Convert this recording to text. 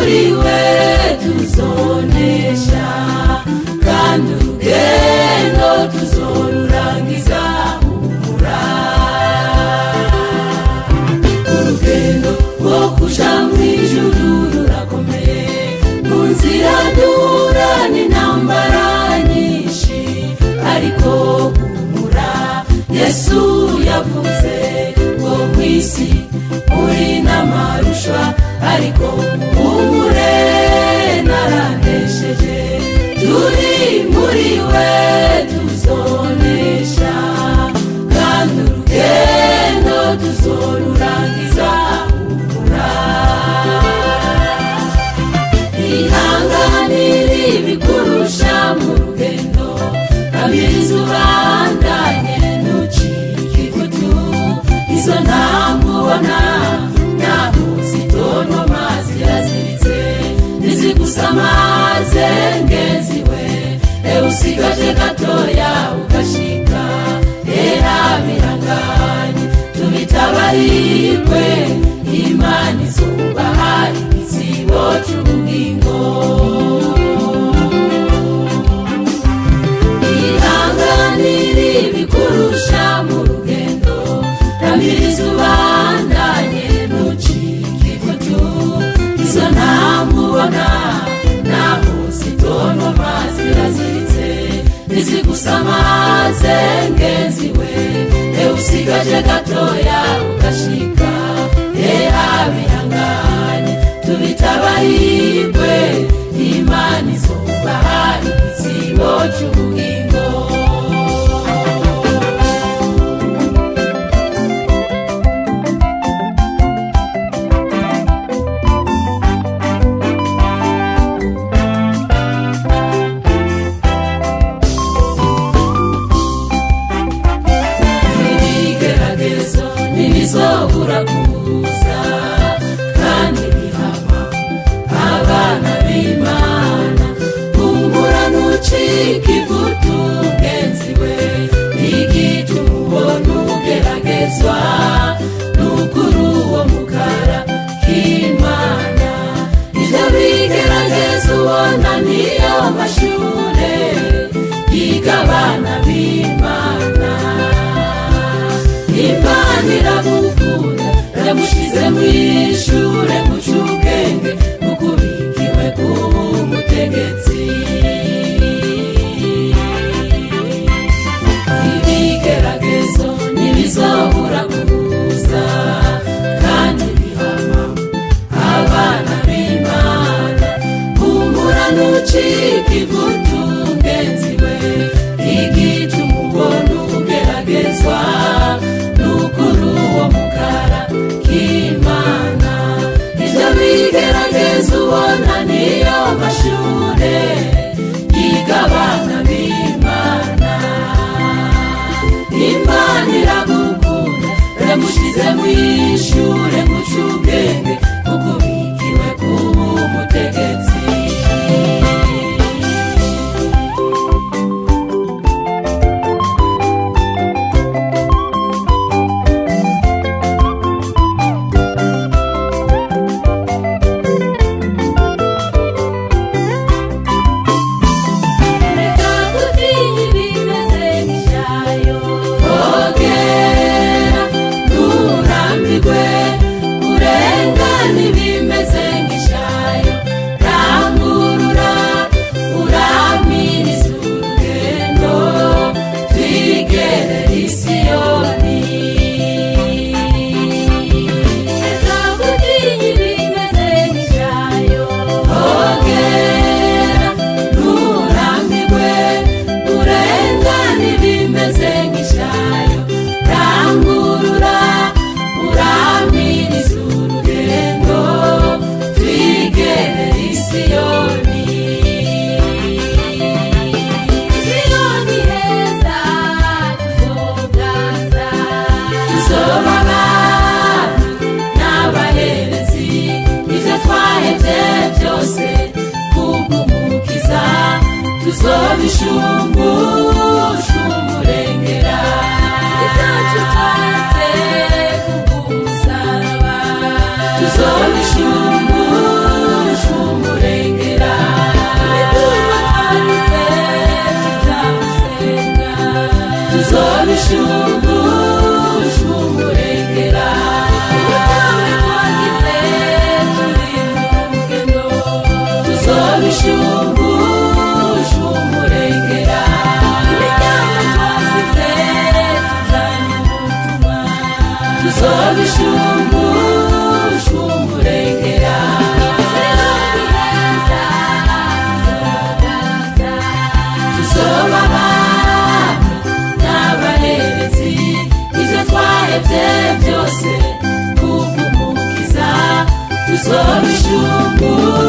muri we tuzonesha, kandi urugendo tuzorurangiza humura. Urugendo rwo kuja mw'ijuru rurakomeye, mu nzira duhura n'intambara nyinshi, ariko humura, Yesu yavuze ngo mw'isi muri n'amarushwa, ariko muhumure naranesheje. Turi muri we tuzonesha, kandi urugendo tuzorurangiza humura. Ihanganire ibikurusha mu rugendo, kabiriza ubandanye ntucike ivutu. Izo ntambwe ubona naho zitonoma ziraziritse, ntizigusamaze ngenzi we, usigaje gatoya ugashika. Bihanganye tubitabarirwe, Imana izubaha igitsibo c'ubugingo. Ihanganire ibikurusha mu rugendo, kabiriza ubandanye ntucike ivutu. Izo ntambwe ubona naho zitonoma ziraziritse, ntizigusamaze ngenzi we, usigaje gatoya ugashika. Bihanganye tubitabarirwe, Imana izubaha igitsibo c'ubugingo. Ntibizobura kuza, kandi bihama abana b'Imana. Humura ntucike ivutu ngenzi we, igituma ubona ugeragezwa n'ukuri uwo mukara k'Imana. Ivyo bigerageza ubona niyo mashure yiga abana b'Imana. Imana iragukunda, yamushize mw'ishure muca ubwenge, mukubikiwe kuba umutegetsi. Ibigeragezo ntibizobura kuza, kandi bihama abana b'Imana. Humura ntucike ivutu ngenzi we, igituma ubona ugeragezwa n'ukuri uwo mukara k'Imana. Ivyo bigerageza ubona niyo mashure yiga abana b'Imana. Imana iragukunda, yamushize mw'ishure muca ubwenge, mukubikiwe kuba umutegetsi. tuzobishumbusha umurengera ibyacu twateye kubw'umusaraba tuzobishumbusha tuzobishumbushumburengera tuzoba abami n'abaherezi ibyo twahebye byose kubw'umukiza tuzobishumbushumburengera